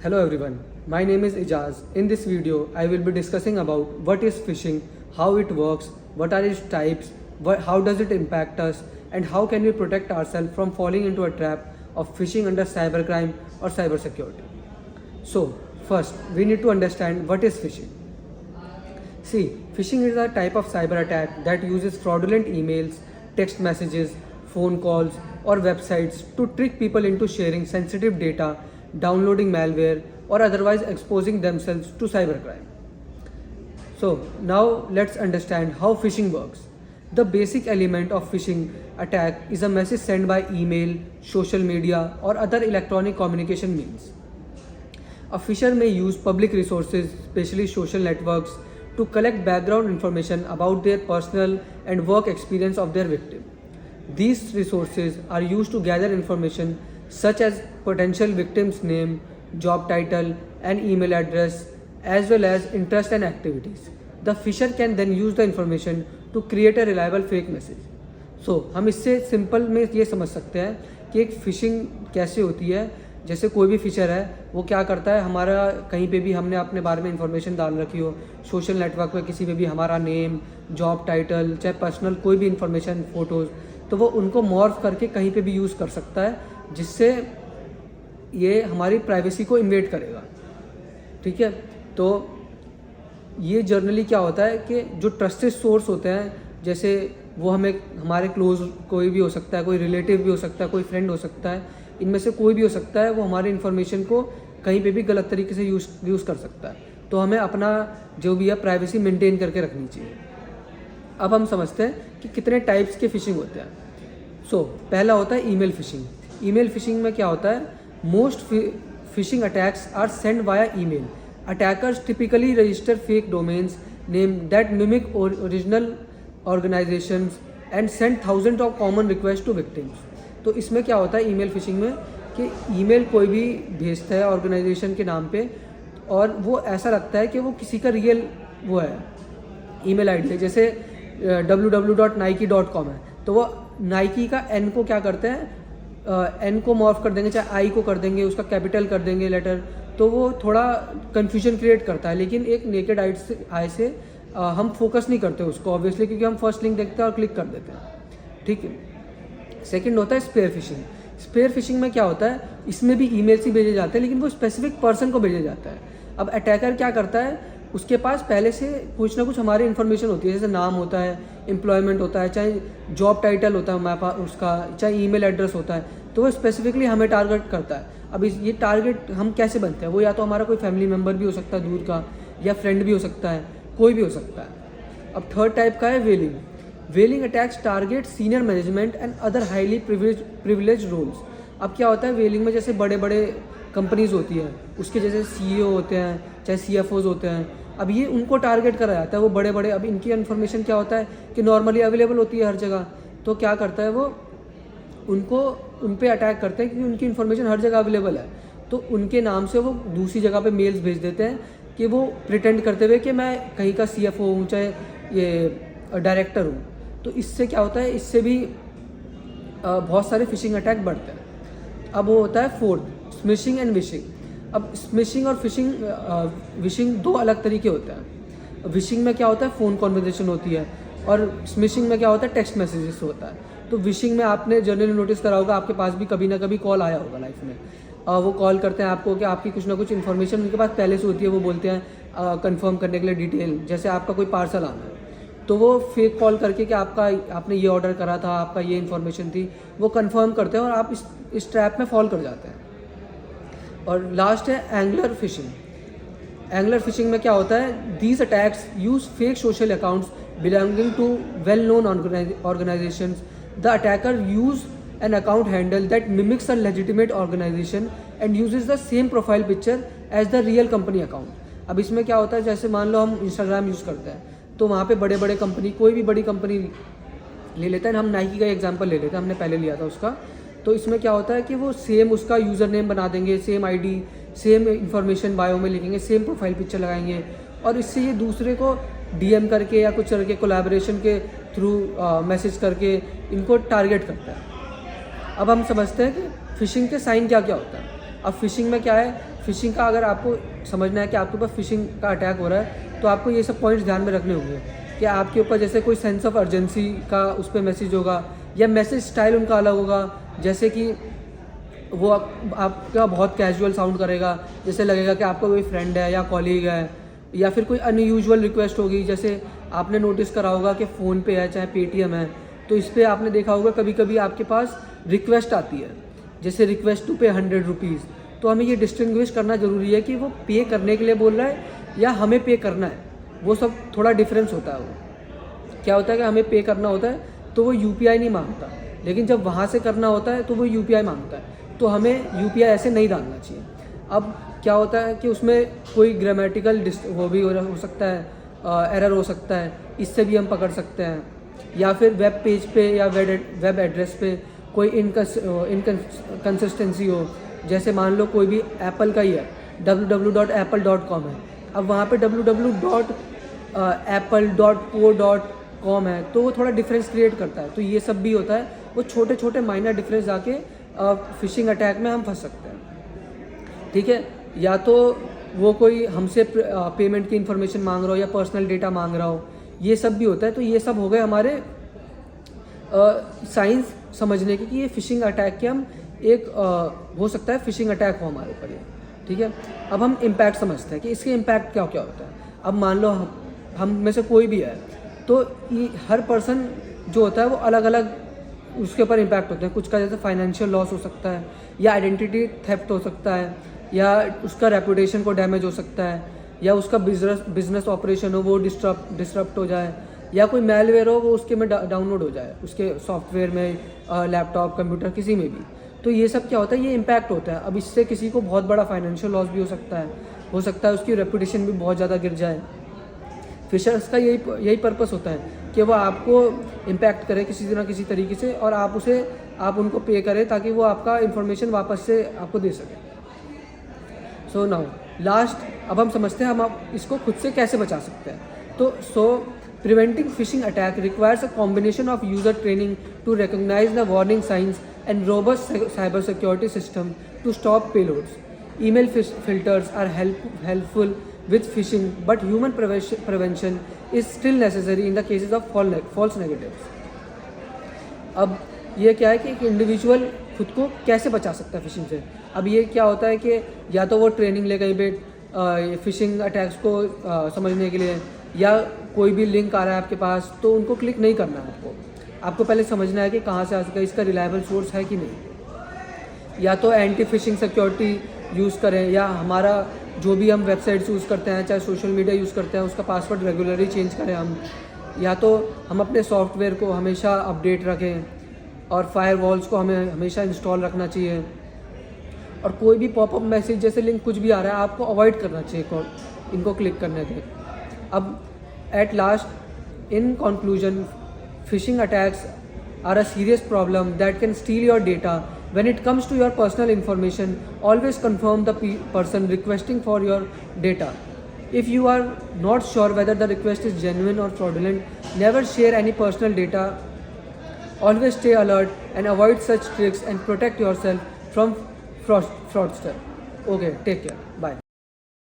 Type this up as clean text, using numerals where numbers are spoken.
Hello everyone, my name is Ijaz. In this video, I will be discussing about what is phishing, how it works, what are its types, how does it impact us, and how can we protect ourselves from falling into a trap of phishing under cybercrime or cybersecurity. So, first, we need to understand what is phishing. See, phishing is a type of cyber attack that uses fraudulent emails, text messages, phone calls, or websites to trick people into sharing sensitive data, downloading malware, or otherwise exposing themselves to cybercrime. So, now let's understand how phishing works. The basic element of phishing attack is a message sent by email, social media, or other electronic communication means. A phisher may use public resources, especially social networks, to collect background information about their personal and work experience of their victim. These resources are used to gather information such as potential victim's name, job title, and email address, as well as interest and activities. The phisher can then use the information to create a reliable fake message. So, हम इससे simple में ये समझ सकते हैं कि एक phishing कैसे होती है. जैसे कोई भी फिशर है वो क्या करता है, हमारा कहीं पे भी हमने अपने बारे में इंफॉर्मेशन डाल रखी हो, सोशल नेटवर्क पे किसी पे भी हमारा नेम, जॉब टाइटल, चाहे पर्सनल कोई भी इंफॉर्मेशन, फ़ोटोज़, तो वो उनको मॉर्फ करके कहीं पे भी यूज़ कर सकता है, जिससे ये हमारी प्राइवेसी को इन्वेड करेगा. ठीक है, तो ये जर्नली क्या होता है कि जो ट्रस्टेड सोर्स होते हैं, जैसे वो हमें हमारे क्लोज कोई भी हो सकता है, कोई रिलेटिव भी हो सकता है, कोई फ्रेंड हो सकता है, इनमें से कोई भी हो सकता है, वो हमारी इन्फॉर्मेशन को कहीं पे भी गलत तरीके से यूज़ कर सकता है. तो हमें अपना जो भी है प्राइवेसी मेंटेन करके रखनी चाहिए. अब हम समझते हैं कि कितने टाइप्स के फ़िशिंग होते हैं. सो पहला होता है ईमेल फ़िशिंग. ईमेल फ़िशिंग में क्या होता है, most phishing attacks are send via email. Attackers typically register fake domains name that mimic original organisations and send thousand of common request to victims. तो इसमें क्या होता है ईमेल फ़िशिंग में कि ईमेल कोई भी भेजता है ऑर्गेनाइजेशन के नाम पे, और वो ऐसा लगता है कि वो किसी का रियल वो है ईमेल आईडी है. जैसे www.nike.com है, तो वो नाइकी का एन को क्या करते हैं, एन को मॉर्फ कर देंगे, चाहे आई को कर देंगे, उसका कैपिटल कर देंगे लेटर, तो वो थोड़ा कन्फ्यूजन क्रिएट करता है. लेकिन एक नेकेड आई से हम फोकस नहीं करते उसको ऑब्वियसली, क्योंकि हम फर्स्ट लिंक देखते हैं और क्लिक कर देते हैं. ठीक है. सेकंड होता है स्पेयर फिशिंग. स्पेयर फिशिंग में क्या होता है, इसमें भी ईमेल्स ही भेजे जाते हैं, लेकिन वो स्पेसिफिक पर्सन को भेजा जाता है. अब अटैकर क्या करता है, उसके पास पहले से कुछ ना कुछ हमारी इन्फॉर्मेशन होती है, जैसे नाम होता है, एम्प्लॉयमेंट होता है, चाहे जॉब टाइटल होता है हमारे पास उसका, चाहे ईमेल एड्रेस होता है, तो वो स्पेसिफिकली हमें टारगेट करता है. अब ये टारगेट हम कैसे बनते हैं, वो या तो हमारा कोई फैमिली मेम्बर भी हो सकता है दूर का, या फ्रेंड भी हो सकता है, कोई भी हो सकता है. अब थर्ड टाइप का है whaling. Whaling attacks target senior management and other highly privilege roles. अब क्या होता है वेलिंग में, जैसे बड़े बड़े कंपनीज होती है, उसके जैसे CEO होते हैं, चाहे CFOs होते हैं. अब ये उनको टारगेट करा जाता है, वो बड़े बड़े, अब इनकी इन्फॉर्मेशन क्या होता है कि नॉर्मली अवेलेबल होती है हर जगह, तो क्या करता है वो उनको उन पे अटैक करते हैं, क्योंकि उनकी इन्फॉर्मेशन हर जगह अवेलेबल है. तो उनके नाम से वो दूसरी जगह पे मेल्स भेज देते हैं कि वो प्रिटेंड करते हुए कि मैं कहीं का CFO हूँ, चाहे ये डायरेक्टर हूँ. तो इससे क्या होता है, इससे भी बहुत सारे फिशिंग अटैक बढ़ते हैं. अब वो होता है फोर्थ, स्मिशिंग एंड विशिंग. अब स्मिशिंग और विशिंग दो अलग तरीके होते हैं. विशिंग में क्या होता है, फ़ोन कॉन्वर्जेशन होती है, और स्मिशिंग में क्या होता है, टेक्स्ट मैसेजेस होता है. तो विशिंग में आपने जनरली नोटिस करा होगा, आपके पास भी कभी ना कभी कॉल आया होगा लाइफ में. वो कॉल करते हैं आपको कि आपकी कुछ ना कुछ इन्फॉर्मेशन उनके पास पहले से होती है, वो बोलते हैं कंफर्म करने के लिए डिटेल, जैसे आपका कोई पार्सल आना है, तो वो फेक कॉल करके कि आपने ये ऑर्डर करा था, आपका ये इन्फॉर्मेशन थी, वो कंफर्म करते हैं और आप इस ट्रैप में फॉल कर जाते हैं. और लास्ट है एंगलर फिशिंग. एंगलर फिशिंग में क्या होता है, these attacks use fake social accounts belonging to well known organisations. The attacker use an account handle that mimics a legitimate organization and uses the same profile picture as the real company account. अब इसमें क्या होता है, जैसे मान लो हम Instagram use करते हैं, तो वहाँ पे बड़े बड़े कंपनी, कोई भी बड़ी कंपनी ले लेते हैं, हम नाइकी का एग्जांपल ले लेते हैं, हमने पहले लिया था उसका. तो इसमें क्या होता है कि वो सेम उसका यूज़र नेम बना देंगे, same ID, same information bio में लिखेंगे, सेम प्रोफाइल पिक्चर लगाएंगे, और इससे ये दूसरे को DM करके या कुछ करके कोलैबोरेशन के थ्रू मैसेज करके इनको टारगेट करता है. अब हम समझते हैं कि फ़िशिंग के साइन क्या क्या होता है. अब फिशिंग में क्या है, फ़िशिंग का अगर आपको समझना है कि आपके ऊपर फ़िशिंग का अटैक हो रहा है, तो आपको ये सब पॉइंट्स ध्यान में रखने होंगे कि आपके ऊपर जैसे कोई सेंस ऑफ अर्जेंसी का उस पर मैसेज होगा, या मैसेज स्टाइल उनका अलग होगा, जैसे कि वो आपका बहुत कैजुअल साउंड करेगा, जैसे लगेगा कि आपका कोई फ्रेंड है या कॉलीग है, या फिर कोई अनयूजुअल रिक्वेस्ट होगी। जैसे आपने नोटिस करा होगा कि फ़ोन पे है चाहे पेटीएम है, तो इस पर आपने देखा होगा कभी कभी आपके पास रिक्वेस्ट आती है, जैसे रिक्वेस्ट टू पे 100 रुपीज़। तो हमें ये डिस्टिंग्विश करना ज़रूरी है कि वो पे करने के लिए बोल रहा है या हमें पे करना है। वो सब थोड़ा डिफरेंस होता है। वो क्या होता है कि हमें पे करना होता है तो वो यूपीआई नहीं मांगता, लेकिन जब वहाँ से करना होता है तो वो यूपीआई मांगता है। तो हमें यूपीआई ऐसे नहीं डालना चाहिए। अब क्या होता है कि उसमें कोई ग्रामेटिकल वो भी हो सकता है, एरर हो सकता है, इससे भी हम पकड़ सकते हैं। या फिर वेब पेज पे या वेब एड्रेस पे कोई इनकन्सिस्टेंसी हो, जैसे मान लो कोई भी एप्पल का ही है, www.apple.com है, अब वहाँ पे www.apple.co.com है, तो वो थोड़ा डिफरेंस क्रिएट करता है। तो ये सब भी होता है, वो छोटे छोटे माइनर डिफरेंस आके फिशिंग अटैक में हम फंस सकते हैं। ठीक है, या तो वो कोई हमसे पेमेंट की इन्फॉर्मेशन मांग रहा हो या पर्सनल डेटा मांग रहा हो, ये सब भी होता है। तो ये सब हो गए हमारे साइंस समझने के कि ये फिशिंग अटैक के हम एक हो सकता है फिशिंग अटैक हो हमारे ऊपर ये। ठीक है, अब हम इम्पैक्ट समझते हैं कि इसके इम्पैक्ट क्या क्या होता है। अब मान लो हम में से कोई भी है, तो ये हर पर्सन जो होता है वो अलग अलग उसके ऊपर इम्पैक्ट होते हैं। कुछ का जैसे फाइनेंशियल लॉस हो सकता है, या आइडेंटिटी थेफ्ट हो सकता है, या उसका रेपुटेशन को डैमेज हो सकता है, या उसका बिजनेस ऑपरेशन हो वो डिस्टर्ब हो जाए, या कोई मेलवेयर हो वो उसके में डाउनलोड हो जाए, उसके सॉफ्टवेयर में, लैपटॉप, कंप्यूटर, किसी में भी। तो ये सब क्या होता है, ये इम्पैक्ट होता है। अब इससे किसी को बहुत बड़ा फाइनेंशियल लॉस भी हो सकता है उसकी रेपुटेशन भी बहुत ज़्यादा गिर जाए। फिशर्स का यही पर्पस होता है कि वो आपको इम्पैक्ट करे किसी ना किसी तरीके से, और आप उनको पे करें ताकि वो आपका इन्फॉर्मेशन वापस से आपको दे सके। सो नाउ लास्ट, अब हम समझते हैं हम इसको खुद से कैसे बचा सकते हैं। तो preventing phishing attack requires a combination of user training to recognize the warning signs and robust cybersecurity system to stop payloads. Email filters are helpful with phishing, but human prevention is still necessary in the cases of false negatives. अब ये क्या है कि एक individual खुद को कैसे बचा सकता है फिशिंग से। अब ये क्या होता है कि या तो वो ट्रेनिंग ले कहीं पे फिशिंग अटैक्स को समझने के लिए, या कोई भी लिंक आ रहा है आपके पास तो उनको क्लिक नहीं करना है। आपको पहले समझना है कि कहाँ से आ सके, इसका रिलायबल सोर्स है कि नहीं। या तो एंटी फिशिंग सिक्योरिटी यूज़ करें, या हमारा जो भी हम वेबसाइट्स यूज़ करते हैं चाहे सोशल मीडिया यूज़ करते हैं उसका पासवर्ड रेगुलरली चेंज करें हम। या तो हम अपने सॉफ्टवेयर को हमेशा अपडेट रखें, और फायरवॉल्स को हमें हमेशा इंस्टॉल रखना चाहिए। और कोई भी पॉपअप मैसेज जैसे लिंक कुछ भी आ रहा है आपको अवॉइड करना चाहिए इनको क्लिक करने के। अब at last, in conclusion, phishing attacks are a serious problem that can steal your data. When it comes to your personal information, always confirm the person requesting for your data. If you are not sure whether the request is genuine or fraudulent, never share any personal data. Always stay alert and avoid such tricks and protect yourself from fraudster. Okay, take care. Bye.